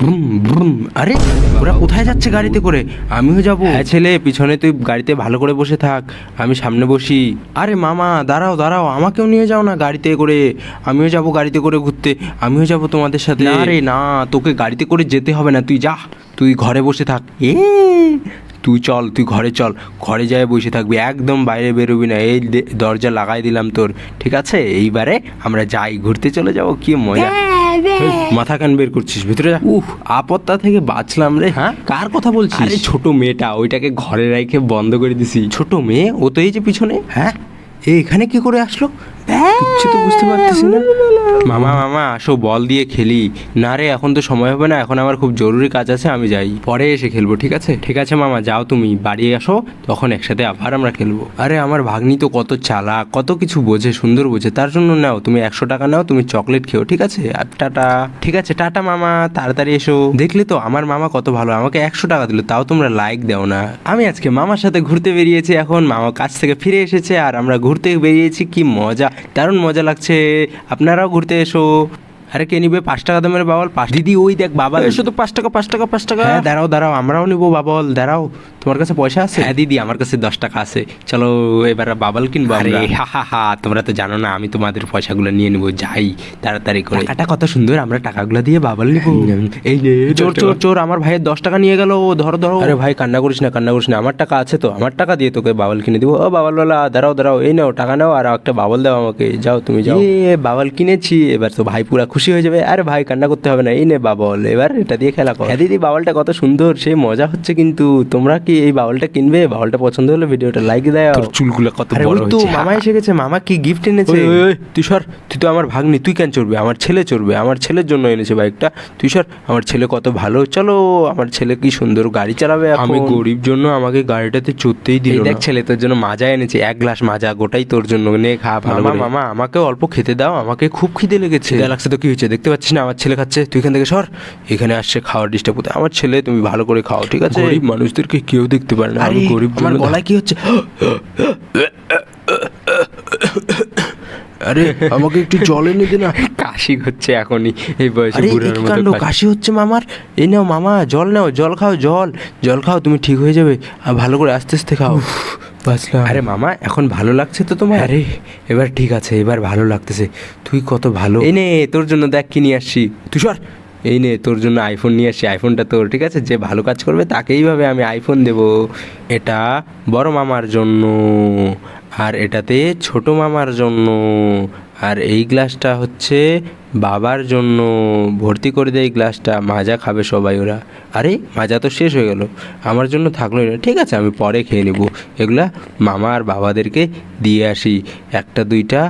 ব্রুম ব্রুম। আরে ওরা কোথায় যাচ্ছে গাড়িতে করে? আমিও যাবো। হ্যাঁ ছেলে, পিছনে তুই গাড়িতে ভালো করে বসে থাক, আমি সামনে বসি। আরে মামা দাঁড়াও দাঁড়াও, আমাকেও নিয়ে যাও না গাড়িতে করে। আমিও যাব গাড়িতে করে ঘুরতে, আমিও যাব তোমাদের সাথে। না রে না, তোকে গাড়িতে করে যেতে হবে না, তুই যা, তুই ঘরে বসে থাক। তুই চল, তুই ঘরে চল, ঘরে যায় বসে থাকবি, একদম বাইরে বেরোবি না। এই দরজা লাগাই দিলাম তোর, ঠিক আছে? এইবারে আমরা যাই, ঘুরতে চলে যাবো, কি মজা। মাথা কান বের করছিস, ভিতরে যা। আপত্তা থেকে বাঁচলাম রে। হ্যাঁ, কার কথা বলছিস? আরে ছোট মেয়েটা, ওইটাকে ঘরে রেখে বন্ধ করে দিছি। ছোট মেয়ে? ও তো এই যে পিছনে। হ্যাঁ, এখানে কি করে আসলো? কিচ্ছু তো বুঝতে পারতেছি না। মামা মামা আসো, বল দিয়ে খেলি। না রে, এখন তো সময় হবে না, এখন আমার খুব জরুরি কাজ আছে, আমি যাই, পরে এসে খেলবো, ঠিক আছে? ঠিক আছে মামা, যাও তুমি, বাড়ি আসো, তখন একসাথে আবার আমরা খেলবো। আরে আমার ভাগ্নি তো কত চালাক, কত কিছু বোঝে, সুন্দর বোঝে। তার জন্য নাও, তুমি 100 টাকা নাও, তুমি চকলেট খেও, ঠিক আছে? আর টাটা। ঠিক আছে, টাটা মামা, তাড়াতাড়ি এসো। দেখলে তো আমার মামা কত ভালো, আমাকে 100 টাকা দিল, তাও তোমরা লাইক দাও না। আমি আজকে মামার সাথে ঘুরতে বেরিয়েছি, এখন মামা কাছ থেকে ফিরে এসেছে আর আমরা ঘুরতে বেরিয়েছি, কি মজা, দারুণ মজা লাগছে। আপনারাও ঘুরতে এসো। আরে কে নিবে 5 টাকা দামের বাবল? দিদি ওই দেখ বাবা, এসো তো, 5 টাকা 5 টাকা 5 টাকা। হ্যাঁ দাঁড়াও দাঁড়াও, আমরাও নিবো বাবল, দাঁড়াও। তোমার কাছে পয়সা আছে? হ্যাঁ দিদি, আমার কাছে 10 টাকা আছে, চলো এবার বাবল কিনবো। আরে হা হা হা, তোমরা তো জানো না, আমি তোমাদের পয়সাগুলো নিয়ে নিবো, যাই তাড়াতাড়ি করে। টাকাটা কত সুন্দর, আমরা টাকাগুলো দিয়ে বাবল নিবো। এই নে, চোর চোর চোর, আমার ভাইয়ের 10 টাকা নিয়ে গেল, ধরো ধরো। আরে ভাই কান্না করিস না, কান্না করিস না, আমার টাকা আছে তো, আমার টাকা দিয়ে তোকে বাবল কিনে দিবো। ও বাবলওয়ালা, দাঁড়াও দাঁড়াও, এই নাও টাকা নাও, আর একটা বাবল দাও আমাকে, যাও তুমি যাও। বাবল কিনেছি, এবার তো ভাই পুরা খুশি হয়ে যাবে। আরে ভাই কান্না করতে হবে না, এই নে বাবল, এবার এটা দিয়ে খেলা কর। হ্যাঁ দিদি, বাবলটা কত সুন্দর, সে মজা হচ্ছে। কিন্তু তোমরা কি এই বাবলটা কিনবে? বাবলটা পছন্দ হলে ভিডিওটা লাইক দাও। তোর চুলগুলো কত বড় হয়েছে। তো মামা এসে গেছে, মামা কি গিফট এনেছে? তুই সর, তুই তো আমার ভাগ্নি, তুই কেন চড়বে? আমার ছেলে চড়বে, আমার ছেলের জন্য এনেছে বাইকটা, তুই সর। আমার ছেলে কত ভালো, চলো, আমার ছেলে কি সুন্দর গাড়ি চালাবে। আমি গরিব জন্য আমাকে গাড়িটাতে চড়তেই দিল না। দেখ ছেলে, তোর জন্য মাজা এনেছে, 1 গ্লাস মাজা, গোটাই তোর জন্য, নে খা ভালো। মামা আমাকে অল্প খেতে দাও, আমাকে খুব খিদে লেগেছে। খিদে লাগছে তো কি হয়েছে, দেখতে পাচ্ছিস না আমার ছেলে খাচ্ছে? তুই এখান থেকে সর, এখানে আসছে খাওয়ার ডিস্টার্ব করতে। আমার ছেলে, তুমি ভালো করে খাও, ঠিক আছে? গরিব মানুষদেরকে কেউ দেখতে পারে না, আমি গরিব। আমার গলায় কি হচ্ছে? আরে আমাকে একটু জল এনে দে না, কাশি হচ্ছে এখনই, এই বয়সে বুড়ার মতো কাশি হচ্ছে মামার। এই নাও মামা, জল নাও, জল খাও, জল জল খাও, তুমি ঠিক হয়ে যাবে, আর ভালো করে আস্তে আস্তে খাও। আরে মামা, এখন ভালো লাগছে তো তোমার? আরে এবার ঠিক আছে, এবার ভালো লাগতেছে, তুই কত ভালো। এই নে তোর জন্য দেখ কি নিয়ে আসছি, তুই সর। এই নে তোর জন্য আইফোন নিয়ে আসছি, আইফোনটা তোর, ঠিক আছে? যে ভালো কাজ করবে তাকেই ভাবে আমি আইফোন দেব। এটা বড় মামার জন্য, আর এটাতে ছোট মামার জন্য, আর এই গ্লাসটা হচ্ছে বাবার জন্য। ভর্তি করে দেয় গ্লাসটা, মাজা খাবে সবাই ওরা। আরে মাজা তো শেষ হয়ে গেল, আমার জন্য থাকলোই না, ঠিক আছে আমি পরে খেয়ে নেব। এগুলা মামা আর বাবাদেরকে দিয়ে আসি, 1টা 2টা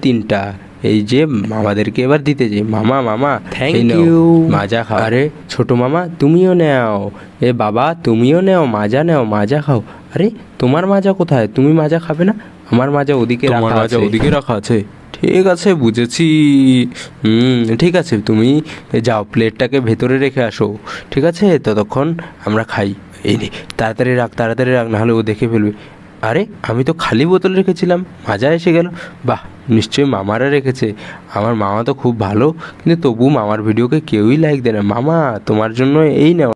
3টা, এই যে মামাদেরকে এবার দিতে যাই। মামা মামা থ্যাংক ইউ, মাজা খাও। আরে ছোট মামা তুমিও নাও, এ বাবা তুমিও নাও, মাজা নাও, মাজা খাও। আরে তোমার মাজা কোথায়? তুমি মাজা খাবে না? আমার মাজা ওদিকে রাখা আছে। ওদিকে রাখা আছে, ঠিক আছে বুঝেছি। ঠিক আছে, তুমি যাও, প্লেটটাকে ভেতরে রেখে আসো, ঠিক আছে? ততক্ষণ আমরা খাই। এই রে, তাড়াতাড়ি রাখ, তাড়াতাড়ি রাখ, নাহলে ও দেখে ফেলবে। আরে আমি তো খালি বোতল রেখেছিলাম, মাজা এসে গেল। বাহ, নিশ্চয়ই মামারা রেখেছে। আমার মামা তো খুব ভালো, কিন্তু তবু মামার ভিডিওকে কেউই লাইক দেয় না। মামা তোমার জন্য এই নাও।